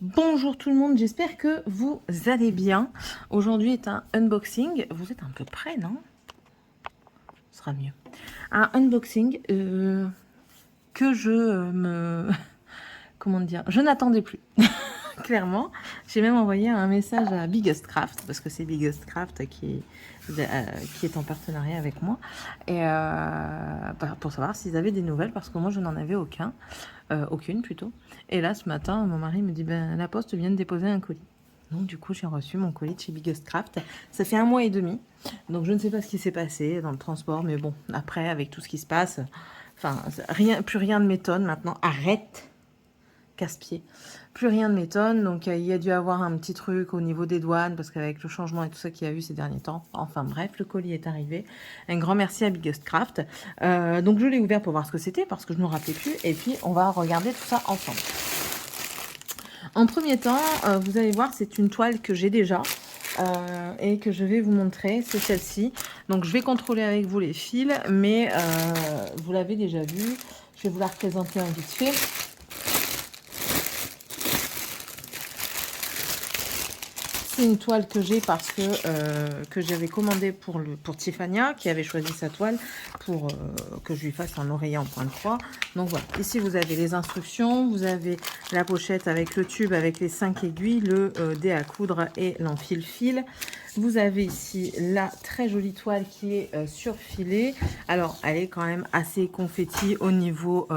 Bonjour tout le monde, j'espère que vous allez bien. Aujourd'hui est un unboxing. Vous êtes un peu près, non? Ce sera mieux. Un unboxing que comment dire? Je n'attendais plus. Clairement. J'ai même envoyé un message à Biggest Craft, parce que c'est Biggest Craft qui est en partenariat avec moi, et pour savoir s'ils avaient des nouvelles, parce que moi je n'en avais aucune plutôt. Et là ce matin, mon mari me dit ben, la poste vient de déposer un colis. Donc du coup j'ai reçu mon colis de chez Biggest Craft. Ça fait 1 mois et demi, donc je ne sais pas ce qui s'est passé dans le transport, mais bon, après avec tout ce qui se passe, enfin plus rien ne m'étonne maintenant. Arrête, casse-pied. Plus rien ne m'étonne, donc il y a dû avoir un petit truc au niveau des douanes, parce qu'avec le changement et tout ça qu'il y a eu ces derniers temps, enfin bref, le colis est arrivé. Un grand merci à Biggest Craft. Donc je l'ai ouvert pour voir ce que c'était, parce que je ne me rappelais plus, et puis on va regarder tout ça ensemble. En premier temps, vous allez voir, c'est une toile que j'ai déjà, et que je vais vous montrer, c'est celle-ci. Donc je vais contrôler avec vous les fils, mais vous l'avez déjà vu, je vais vous la représenter un vite fait. C'est une toile que j'ai parce que j'avais commandé pour Tiffania, qui avait choisi sa toile pour que je lui fasse un oreiller en point de croix. Donc voilà, ici vous avez les instructions, vous avez la pochette avec le tube, avec les 5 aiguilles, le dé à coudre et l'enfile-fil. Vous avez ici la très jolie toile qui est surfilée. Alors elle est quand même assez confetti au niveau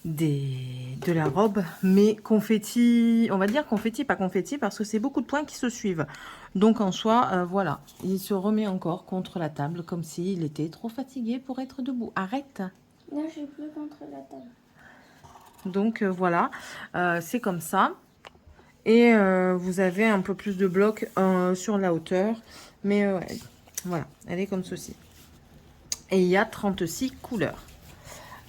de la robe, mais confetti, on va dire confetti, pas confetti, parce que c'est beaucoup de points qui se suivent. Donc en soi, voilà, il se remet encore contre la table, comme s'il était trop fatigué pour être debout. Arrête! Non, je suis plus contre la table. Donc voilà, c'est comme ça. Et vous avez un peu plus de blocs sur la hauteur, mais voilà, elle est comme ceci. Et il y a 36 couleurs.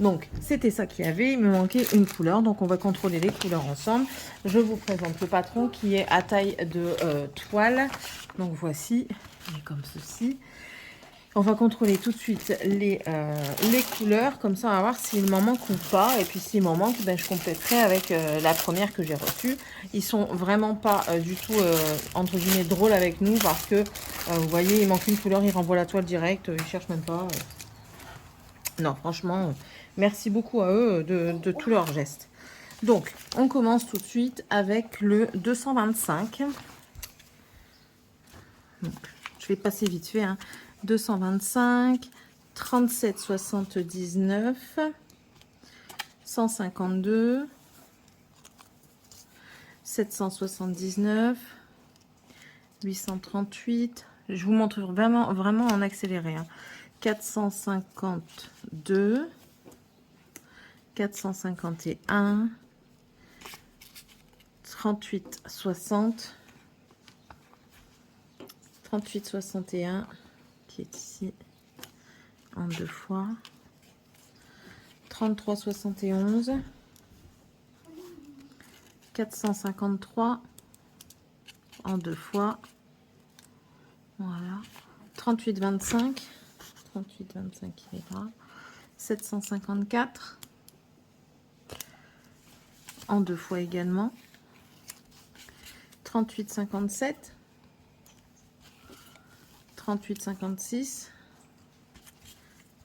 Donc, c'était ça qu'il y avait. Il me manquait une couleur. Donc, on va contrôler les couleurs ensemble. Je vous présente le patron qui est à taille de toile. Donc, voici. Il est comme ceci. On va contrôler tout de suite les couleurs. Comme ça, on va voir s'il m'en manque ou pas. Et puis, s'il m'en manque, ben, je compléterai avec la première que j'ai reçue. Ils sont vraiment pas du tout, entre guillemets, drôles avec nous. Parce que, vous voyez, il manque une couleur. Il renvoie la toile direct. Ils cherchent même pas. Non, franchement, merci beaucoup à eux de tous leurs gestes. Donc, on commence tout de suite avec le 225. Donc, je vais passer vite fait. 225, 37,79, 152, 779, 838. Je vous montre vraiment en accéléré. 452, 451, 3860, 3861 qui est ici en 2 fois, 3371, 453 en 2 fois, voilà, 3825, 3825 il est là, 754 en 2 fois également, 38,57, 38,56,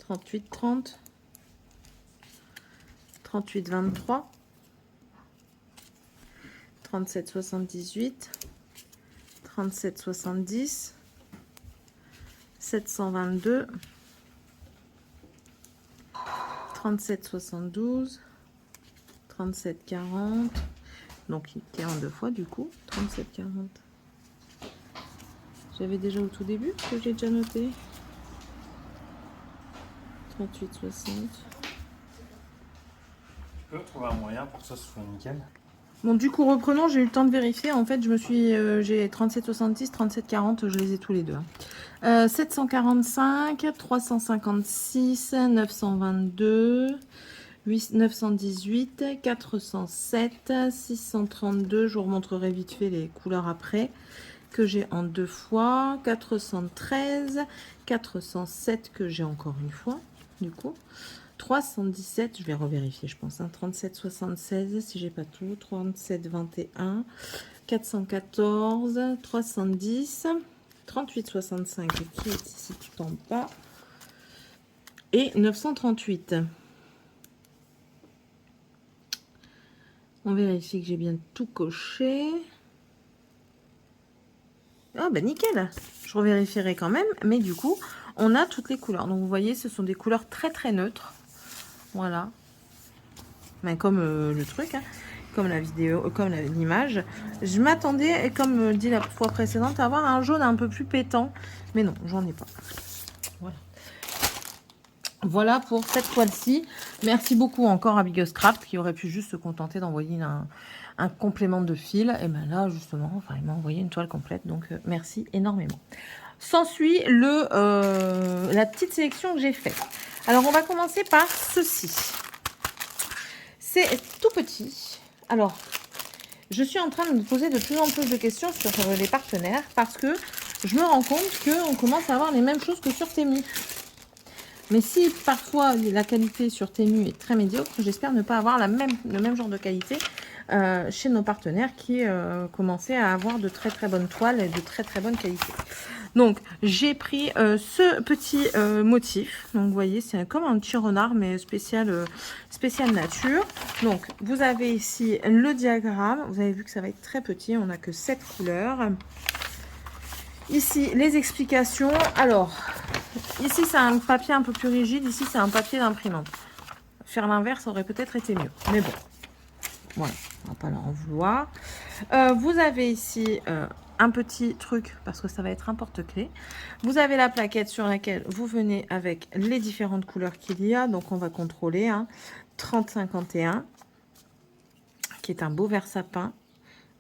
38,30, 38,23, 37,78, 37,70, 722, 37,72, 37,40, donc il était en 2 fois du coup, 37,40. J'avais déjà au tout début, que j'ai déjà noté. 38,60. Tu peux trouver un moyen pour que ça soit nickel? Bon, du coup, reprenons, j'ai eu le temps de vérifier. En fait, j'ai 37,70, 37,40, je les ai tous les deux. 745, 356, 922, 918, 407, 632. Je vous remontrerai vite fait les couleurs après, que j'ai en 2 fois. 413, 407 que j'ai encore une fois, du coup. 317, je vais revérifier, je pense. Hein, 37,76 si j'ai pas tout. 37,21. 414. 310. 38,65 qui est ici tout en bas. Et 938. On vérifie que j'ai bien tout coché. Ah ben nickel. Je revérifierai quand même. Mais du coup, on a toutes les couleurs. Donc vous voyez, ce sont des couleurs très très neutres. Voilà. Ben, comme le truc, hein, comme la vidéo, comme l'image. Je m'attendais, comme dit la fois précédente, à avoir un jaune un peu plus pétant. Mais non, j'en ai pas. Voilà. Voilà pour cette toile-ci. Merci beaucoup encore à Biggest Craft qui aurait pu juste se contenter d'envoyer un complément de fil. Et ben là, justement, enfin, il m'a envoyé une toile complète. Donc, merci énormément. S'ensuit la petite sélection que j'ai faite. Alors, on va commencer par ceci. C'est tout petit. Alors, je suis en train de me poser de plus en plus de questions sur les partenaires parce que je me rends compte qu'on commence à avoir les mêmes choses que sur Temu. Mais si parfois la qualité sur Temu est très médiocre, j'espère ne pas avoir le même genre de qualité chez nos partenaires qui commençaient à avoir de très très bonnes toiles et de très très bonne qualité. Donc j'ai pris ce petit motif. Donc vous voyez, c'est comme un petit renard mais spécial nature. Donc vous avez ici le diagramme. Vous avez vu que ça va être très petit. On n'a que 7 couleurs. Ici les explications. Alors ici c'est un papier un peu plus rigide. Ici c'est un papier d'imprimante. Faire l'inverse aurait peut-être été mieux. Mais bon. Voilà, on va pas leur en vouloir. Vous avez ici un petit truc, parce que ça va être un porte-clés. Vous avez la plaquette sur laquelle vous venez avec les différentes couleurs qu'il y a. Donc, on va contrôler. Hein, 3051, qui est un beau vert sapin.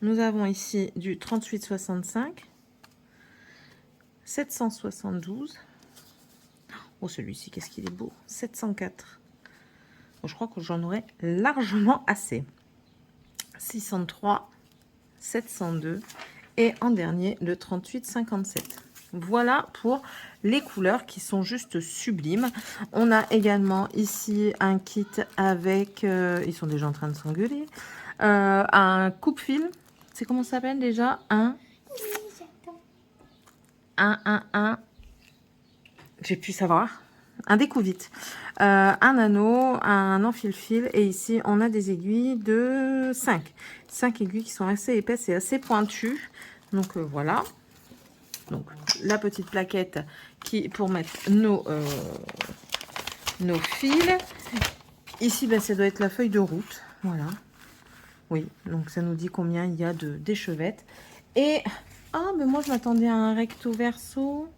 Nous avons ici du 3865. 772. Oh, celui-ci, qu'est-ce qu'il est beau. 704. Bon, je crois que j'en aurais largement assez. 603, 702 et en dernier le 3857. Voilà pour les couleurs qui sont juste sublimes. On a également ici un kit avec, ils sont déjà en train de s'engueuler, un coupe-fil. C'est comment ça s'appelle déjà? Un, j'ai pu savoir. Un découvite, un anneau, un enfile-fil et ici on a des aiguilles de 5 aiguilles qui sont assez épaisses et assez pointues. Donc voilà. Donc la petite plaquette qui pour mettre nos fils. Ici ben, ça doit être la feuille de route. Voilà. Oui, donc ça nous dit combien il y a d'échevettes. Et ah mais moi je m'attendais à un recto verso.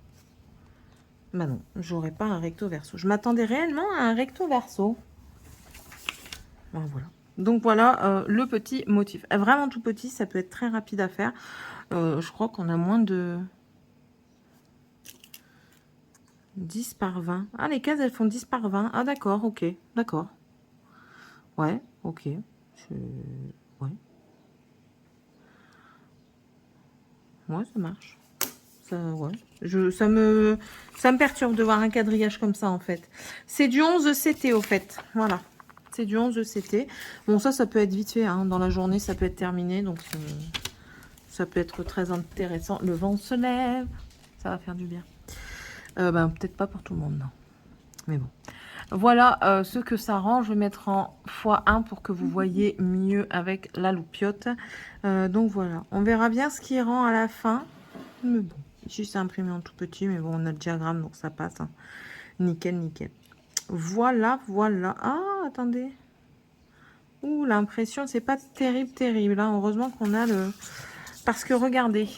Bah non, j'aurais pas un recto verso. Je m'attendais réellement à un recto verso. Ben voilà. Donc voilà le petit motif. Vraiment tout petit, ça peut être très rapide à faire. Je crois qu'on a moins de 10 par 20. Ah, les cases, elles font 10 par 20. Ah, d'accord, ok. D'accord. Ouais, ok. Ouais. Ouais, ça marche. Ouais. Ça me perturbe de voir un quadrillage comme ça en fait. C'est du 11 CT au fait. Voilà. C'est du 11 CT. Bon, ça peut être vite fait. Hein. Dans la journée, ça peut être terminé. Donc, ça peut être très intéressant. Le vent se lève. Ça va faire du bien. Ben, peut-être pas pour tout le monde, non. Mais bon. Voilà ce que ça rend. Je vais mettre en x1 pour que vous voyez mieux avec la loupiote. Donc, voilà. On verra bien ce qui rend à la fin. Mais bon. Ici, c'est imprimé en tout petit, mais bon, on a le diagramme, donc ça passe. Hein. Nickel, nickel. Voilà, voilà. Ah, attendez. Ouh, l'impression, c'est pas terrible, terrible. Hein. Heureusement qu'on a le... Parce que, regardez.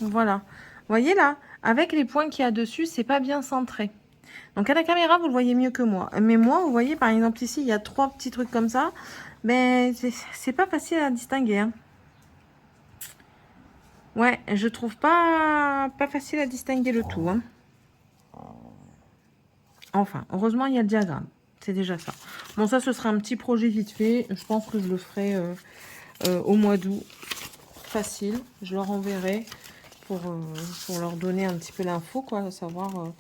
Voilà. Vous voyez là, avec les points qu'il y a dessus, c'est pas bien centré. Donc, à la caméra, vous le voyez mieux que moi. Mais moi, vous voyez, par exemple, ici, il y a 3 petits trucs comme ça. Mais c'est pas facile à distinguer. Hein. Ouais, je trouve pas facile à distinguer le tout. Hein. Enfin, heureusement, il y a le diagramme. C'est déjà ça. Bon, ça, ce sera un petit projet vite fait. Je pense que je le ferai au mois d'août. Facile. Je leur enverrai pour leur donner un petit peu l'info, quoi, à savoir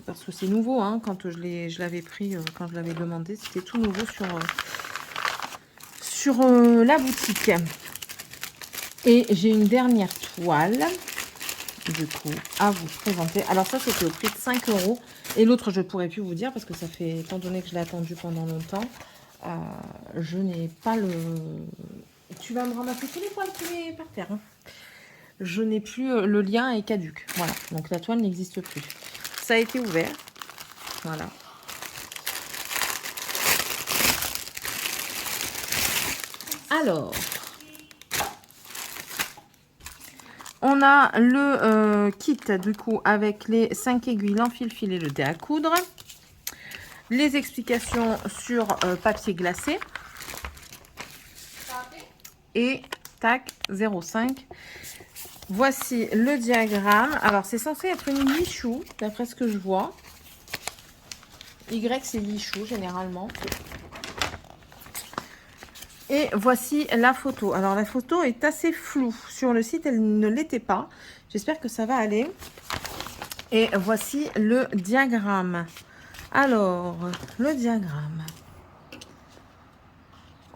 parce que c'est nouveau, hein, quand je l'avais pris, quand je l'avais demandé, c'était tout nouveau sur la boutique. Et j'ai une dernière toile, du coup, à vous présenter. Alors ça, c'était au prix de 5 €. Et l'autre, je ne pourrais plus vous dire, parce que ça fait, étant donné que je l'ai attendu pendant longtemps, je n'ai pas le... Tu vas me ramasser tous les poils qui sont par terre. Hein. Je n'ai plus... Le lien est caduc. Voilà. Donc la toile n'existe plus. Ça a été ouvert. Voilà. Alors... On a le kit, du coup, avec les 5 aiguilles, l'enfil-fil et le dé à coudre. Les explications sur papier glacé. Et tac, 0,5. Voici le diagramme. Alors, c'est censé être une lichou, d'après ce que je vois. Y, c'est lichou, généralement. Et voici la photo. Alors, la photo est assez floue. Sur le site, elle ne l'était pas. J'espère que ça va aller. Et voici le diagramme. Alors, le diagramme.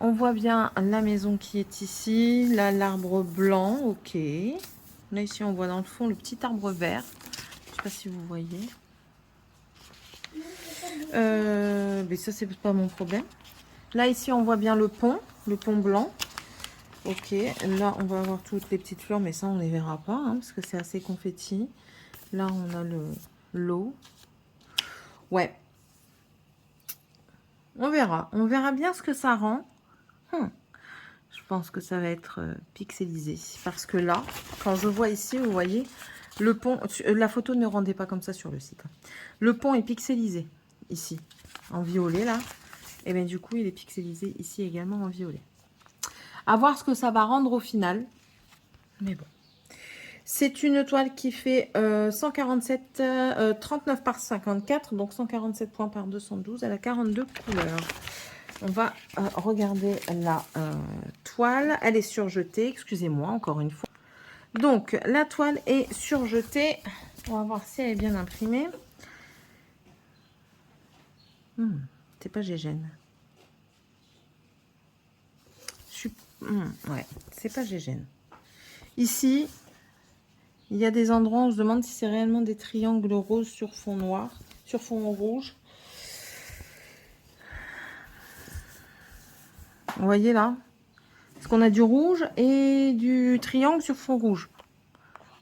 On voit bien la maison qui est ici. Là, l'arbre blanc. Ok. Là, ici, on voit dans le fond le petit arbre vert. Je ne sais pas si vous voyez. Mais ça, c'est pas mon problème. Là, ici, on voit bien le pont blanc. Ok. Là, on va avoir toutes les petites fleurs, mais ça, on ne les verra pas, hein, parce que c'est assez confetti. Là, on a l'eau. Ouais. On verra. On verra bien ce que ça rend. Je pense que ça va être pixelisé. Parce que là, quand je vois ici, vous voyez, le pont... La photo ne rendait pas comme ça sur le site. Le pont est pixelisé ici, en violet, là. Et bien, du coup, il est pixelisé ici également en violet. À voir ce que ça va rendre au final. Mais bon. C'est une toile qui fait 39 par 54, donc 147 points par 212. Elle a 42 couleurs. On va regarder la toile. Elle est surjetée, excusez-moi, encore une fois. Donc, la toile est surjetée. On va voir si elle est bien imprimée. C'est pas Gégène. Ouais, c'est pas Gégène. Ici, il y a des endroits où on se demande si c'est réellement des triangles roses sur fond noir, sur fond rouge. Vous voyez là? Parce qu'on a du rouge et du triangle sur fond rouge.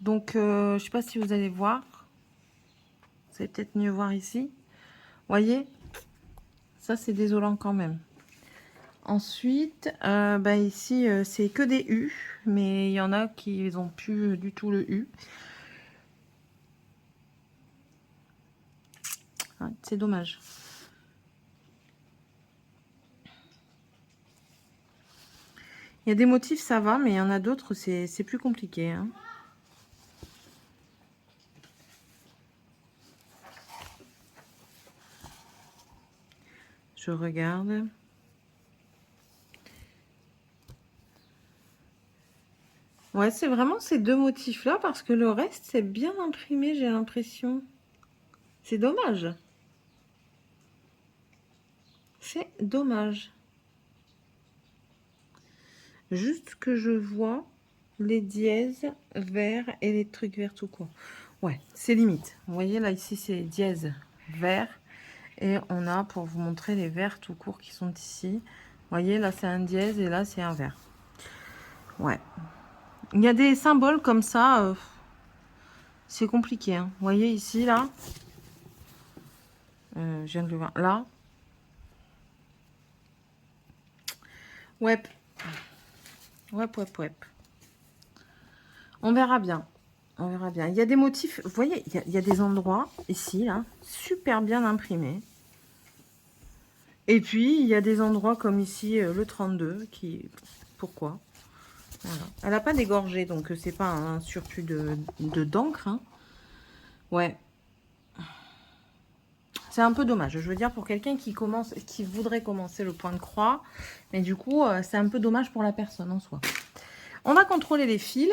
Donc, je ne sais pas si vous allez voir. Vous allez peut-être mieux voir ici. Vous voyez? Ça, c'est désolant quand même. Ensuite, ici, c'est que des U. Mais il y en a qui n'ont plus du tout le U. Ah, c'est dommage. Il y a des motifs, ça va, mais il y en a d'autres, c'est plus compliqué. Hein. Je regarde. Ouais, c'est vraiment ces deux motifs-là, parce que le reste, c'est bien imprimé, j'ai l'impression. C'est dommage. C'est dommage. Juste que je vois les dièses verts et les trucs verts tout court. Ouais, c'est limite. Vous voyez, là, ici, c'est dièse vert. Et on a, pour vous montrer, les verts tout court qui sont ici. Vous voyez, là, c'est un dièse et là, c'est un vert. Ouais. Il y a des symboles comme ça. C'est compliqué. Hein. Vous voyez, ici, là. Je viens de le voir. Là. Ouais. Ouais. On verra bien. On verra bien. Il y a des motifs. Vous voyez, il y a des endroits ici, là, super bien imprimés. Et puis, il y a des endroits comme ici, le 32, qui... Pourquoi? Voilà. Elle n'a pas dégorgé, donc c'est pas un surplus d'encre. Hein. Ouais. C'est un peu dommage. Je veux dire, pour quelqu'un qui voudrait commencer le point de croix, mais du coup, c'est un peu dommage pour la personne en soi. On va contrôler les fils.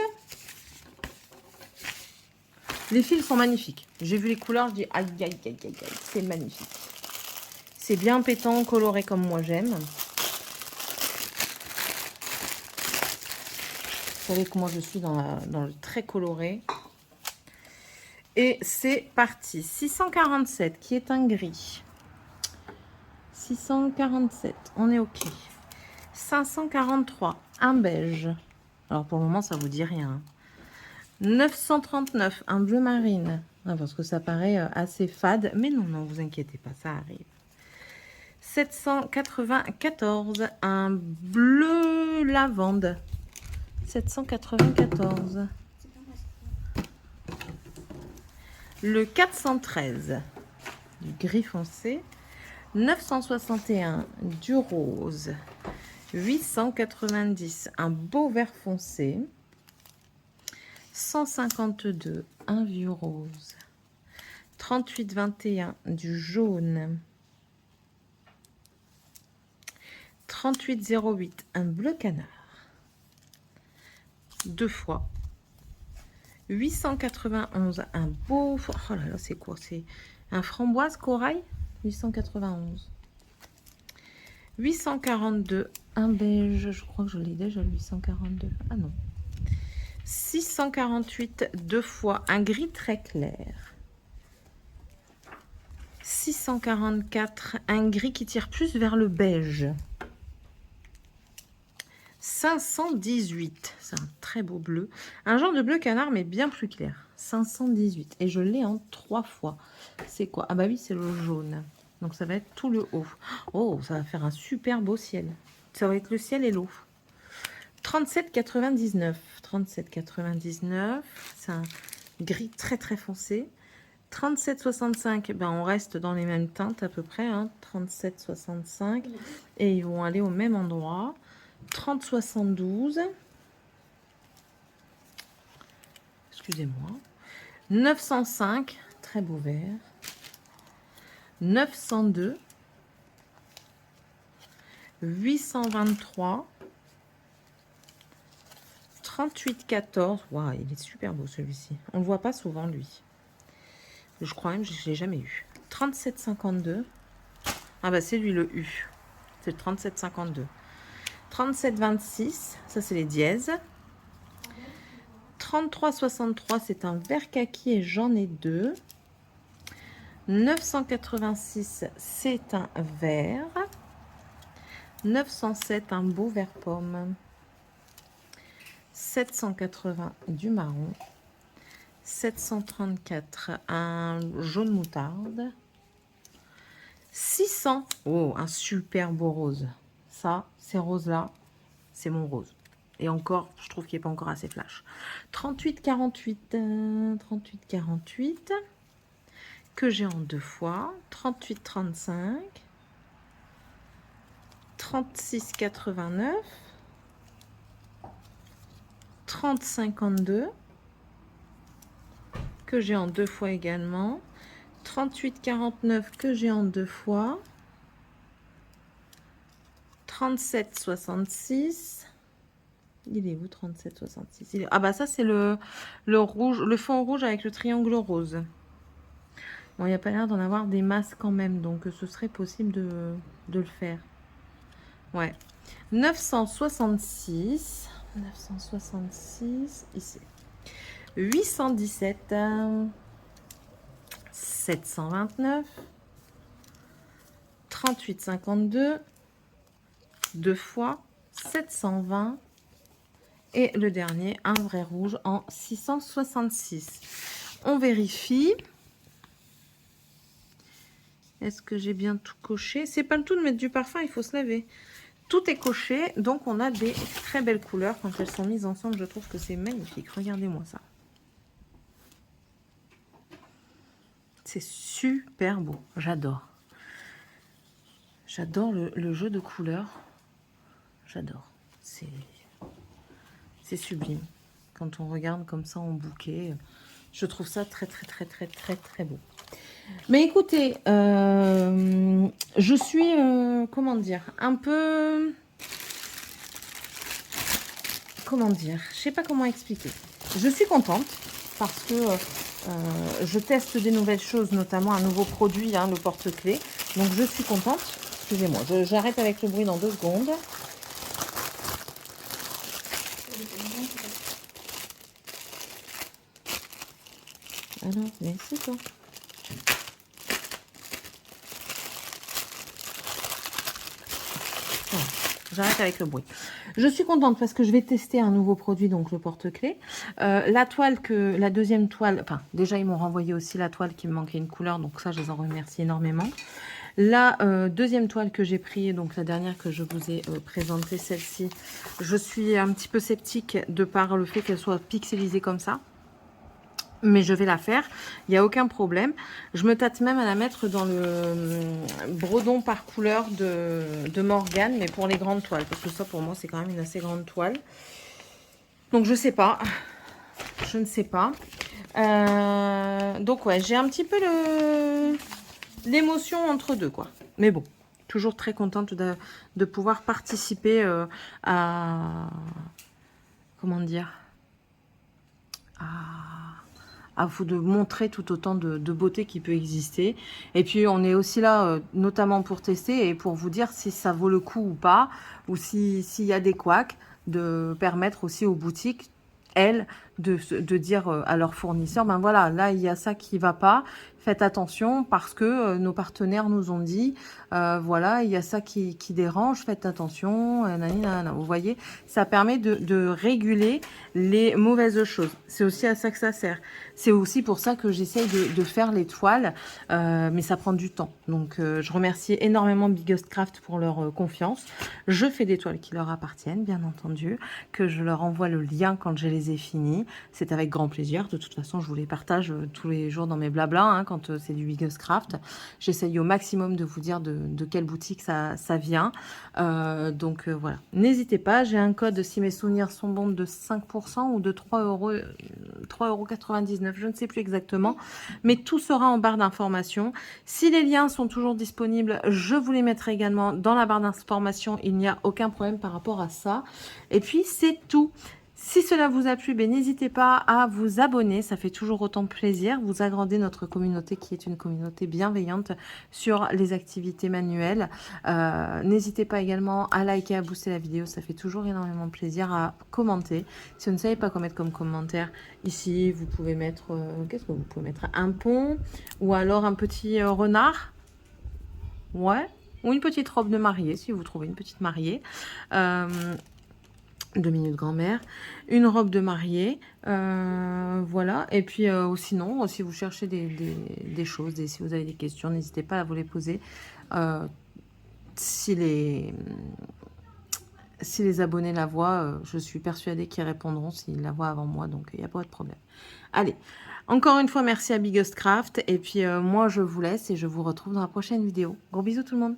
Les fils sont magnifiques. J'ai vu les couleurs, je dis aïe, aïe, aïe, aïe, aïe, c'est magnifique. C'est bien pétant, coloré comme moi j'aime. Vous savez que moi je suis dans le très coloré. Et c'est parti. 647 qui est un gris. 647, on est OK. 543, un beige. Alors pour le moment, ça vous dit rien. 939, un bleu marine. Ah, parce que ça paraît assez fade. Mais non, non, vous inquiétez pas, ça arrive. 794, un bleu lavande. 794. Le 413, du gris foncé. 961, du rose. 890, un beau vert foncé. 152, un vieux rose. 3821, du jaune. 3808, un bleu canard. 2 fois. 891, un beau... Oh là là, c'est quoi? C'est un framboise corail. 891. 842, un beige. Je crois que je l'ai déjà, le 842. Ah non. 648, 2 fois. Un gris très clair. 644, un gris qui tire plus vers le beige. 518, c'est un très beau bleu. Un genre de bleu canard, mais bien plus clair. 518. Et je l'ai en 3 fois. C'est quoi? Ah bah oui, c'est le jaune. Donc ça va être tout le haut. Oh, ça va faire un super beau ciel. Ça va être le ciel et l'eau. 37,99. 37,99. C'est un gris très très foncé. 37,65. Ben, on reste dans les mêmes teintes à peu près. Hein. 37,65. Et ils vont aller au même endroit. 30,72. Excusez-moi. 905. Très beau vert. 902. 823. 38,14. Waouh, il est super beau celui-ci. On ne le voit pas souvent lui. Je crois même que je ne l'ai jamais eu. 37,52. Ah bah c'est lui le U. C'est le 37,52. 37,26. Ça c'est les dièses. 33,63. C'est un vert kaki et j'en ai 2. 986. C'est un vert. 907. Un beau vert pomme. 780 du marron, 734 un jaune moutarde, 600, oh un super beau rose. Ça, ces roses là, c'est mon rose. Et encore, je trouve qu'il n'est pas encore assez flash. 38,48, 38,48 que j'ai en 2 fois. 38,35, 36,89. 30,52 que j'ai en 2 fois également. 38,49 que j'ai en 2 fois. 37,66. Il est où 37,66? Ah bah ça c'est le rouge, le fond rouge avec le triangle rose. Bon, il n'y a pas l'air d'en avoir des masses quand même, donc ce serait possible de le faire. Ouais. 966. 966 ici. 817. 729. 38,52. 2 fois. 720. Et le dernier, un vrai rouge en 666. On vérifie. Est-ce que j'ai bien tout coché? C'est pas le tout de mettre du parfum, il faut se laver. Tout est coché, donc on a des très belles couleurs. Quand elles sont mises ensemble, je trouve que c'est magnifique. Regardez-moi ça. C'est super beau. J'adore. J'adore le jeu de couleurs. J'adore. C'est sublime. Quand on regarde comme ça en bouquet, je trouve ça très, très, très, très, très, très beau. Mais écoutez, je suis, comment dire, un peu... Comment dire? Je sais pas comment expliquer. Je suis contente parce que Je teste des nouvelles choses, notamment un nouveau produit, hein, le porte-clés. Donc je suis contente. Excusez-moi, j'arrête avec le bruit dans 2 secondes. Alors, mais c'est toi. Voilà, j'arrête avec le bruit. Je suis contente parce que je vais tester un nouveau produit, donc le porte-clés. La toile la deuxième toile, enfin déjà ils m'ont renvoyé aussi la toile qui me manquait une couleur, donc ça je les en remercie énormément. La deuxième toile que j'ai pris, donc la dernière que je vous ai présentée, celle-ci, je suis un petit peu sceptique de par le fait qu'elle soit pixelisée comme ça. Mais je vais la faire, il n'y a aucun problème. Je me tâte même à la mettre dans le bredon par couleur de Morgane, mais pour les grandes toiles, parce que ça pour moi c'est quand même une assez grande toile. Donc je sais pas, je ne sais pas. Donc ouais, j'ai un petit peu l'émotion entre deux, quoi. Mais bon, toujours très contente de pouvoir participer à... Comment dire, à vous de montrer tout autant de beauté qui peut exister. Et puis on est aussi là notamment pour tester et pour vous dire si ça vaut le coup ou pas, ou s'il y a des couacs, de permettre aussi aux boutiques, elles, de dire à leurs fournisseurs, ben voilà, là il y a ça qui va pas, faites attention parce que nos partenaires nous ont dit, voilà, il y a ça qui dérange, faites attention, vous voyez, ça permet de réguler les mauvaises choses. C'est aussi à ça que ça sert. C'est aussi pour ça que j'essaye de faire les toiles, mais ça prend du temps. Donc je remercie énormément Biggest Craft pour leur confiance. Je fais des toiles qui leur appartiennent, bien entendu, que je leur envoie le lien quand je les ai finis. C'est avec grand plaisir. De toute façon, je vous les partage tous les jours dans mes blablas, hein, quand c'est du Biggest Craft. J'essaye au maximum de vous dire de quelle boutique ça vient. Donc voilà. N'hésitez pas, j'ai un code, si mes souvenirs sont bons, de 5% ou de 3,99 €, je ne sais plus exactement. Mais tout sera en barre d'information. Si les liens sont toujours disponibles, je vous les mettrai également dans la barre d'information. Il n'y a aucun problème par rapport à ça. Et puis, c'est tout. Si cela vous a plu, n'hésitez pas à vous abonner, ça fait toujours autant plaisir. Vous agrandez notre communauté qui est une communauté bienveillante sur les activités manuelles. N'hésitez pas également à liker, à booster la vidéo, ça fait toujours énormément plaisir, à commenter. Si vous ne savez pas quoi mettre comme commentaire, ici vous pouvez mettre, qu'est-ce que vous pouvez mettre? Un pont ou alors un petit renard. Ouais, ou une petite robe de mariée si vous trouvez une petite mariée. 2 minutes grand-mère, une robe de mariée, voilà. Et puis sinon, si vous cherchez des choses, si vous avez des questions, n'hésitez pas à vous les poser. Si les abonnés la voient, je suis persuadée qu'ils répondront s'ils la voient avant moi, donc il n'y a pas de problème. Allez, encore une fois, merci à Biggest Craft, et puis moi je vous laisse et je vous retrouve dans la prochaine vidéo. Gros bisous tout le monde.